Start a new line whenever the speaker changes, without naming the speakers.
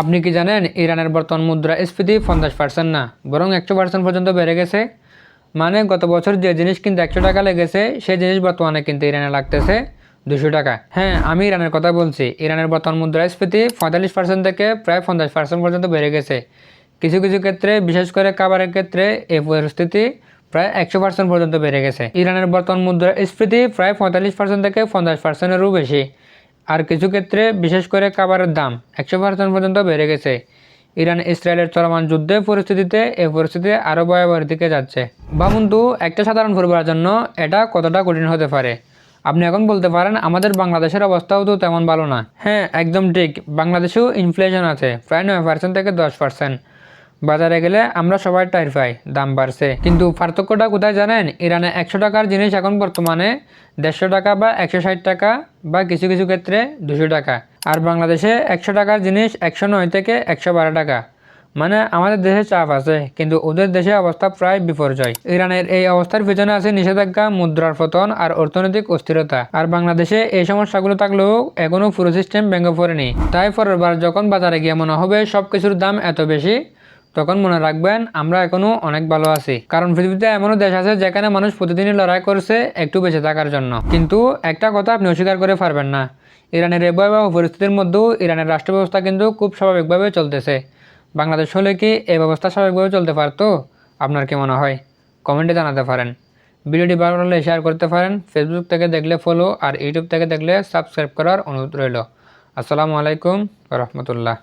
আপনি কি জানেন ইরানের বর্তমান মুদ্রাস্ফীতি 50% না, বরং 100% পর্যন্ত বেড়ে গেছে। মানে গত বছর যে জিনিস কিনতে 100 টাকা লেগেছে, সেই জিনিস বর্তমানে কিনতে ইরানে লাগতেছে 200 টাকা। হ্যাঁ, আমি ইরানের কথা বলছি। ইরানের বর্তমান মুদ্রাস্ফীতি 45% থেকে প্রায় 50% পর্যন্ত বেড়ে গেছে। কিছু কিছু ক্ষেত্রে, বিশেষ করে খাবারের ক্ষেত্রে, এই পরিস্থিতি প্রায় 100% পর্যন্ত বেড়ে গেছে। ইরানের বর্তমান মুদ্রাস্ফীতি প্রায় 45% থেকে 50%-এরও বেশি। আর কিছু ক্ষেত্রে, বিশেষ করে খাবারের দাম 100% পর্যন্ত বেড়ে গেছে। ইরান ইসরায়েলের চলমান যুদ্ধের পরিস্থিতিতে এই পরিস্থিতি আরও ভয়াবহের দিকে যাচ্ছে। ভাবুন তো, একটা সাধারণ পরিবারের জন্য এটা কতটা কঠিন হতে পারে। আপনি এখন বলতে পারেন আমাদের বাংলাদেশের অবস্থাও তো তেমন ভালো না। হ্যাঁ, একদম ঠিক। বাংলাদেশেও ইনফ্লেশন আছে প্রায় 9% থেকে 10%। বাজারে গেলে আমরা সবাই টাইর পাই, দাম বাড়ছে। কিন্তু পার্থক্যটা কোথায় জানেন? ইরানে 100 টাকার জিনিস এখন বর্তমানে 150 টাকা বা 160 টাকা, বা কিছু কিছু ক্ষেত্রে 200 টাকা। আর বাংলাদেশে 100 টাকার জিনিস 109 থেকে 112 টাকা। মানে আমাদের দেশে চাপ আছে, কিন্তু ওদের দেশে অবস্থা প্রায় বিপর্যয়। ইরানের এই অবস্থার পিছনে আছে নিষেধাজ্ঞা, মুদ্রার পতন আর অর্থনৈতিক অস্থিরতা। আর বাংলাদেশে এই সমস্যাগুলো থাকলেও এখনো পুরো সিস্টেম ভেঙে পড়েনি। তাই পরের বার যখন বাজারে গিয়ে মনে হবে সবকিছুর দাম এত বেশি, তখন মনে রাখবেন আমরা এখনো অনেক ভালো আছি। কারণ পৃথিবীতে এমনও দেশ আছে যেখানে মানুষ প্রতিদিনই লড়াই করছে একটু বেঁচে থাকার জন্য। কিন্তু একটা কথা আপনি অস্বীকার করে পারবেন না, ইরানের এই ভয়াবহ পরিস্থিতির মধ্যেও ইরানের রাষ্ট্র ব্যবস্থা কিন্তু খুব স্বাভাবিকভাবে চলতেছে। বাংলাদেশ হলে কি এই ব্যবস্থা স্বাভাবিকভাবে চলতে পারতো? আপনার কি মনে হয়? কমেন্টে জানাতে পারেন। ভিডিওটি ভালো লাগলে শেয়ার করতে পারেন। ফেসবুক থেকে দেখলে ফলো, আর ইউটিউব থেকে দেখলে সাবস্ক্রাইব করার অনুরোধ রইল। আসসালামু আলাইকুম ওয়া রাহমাতুল্লাহ।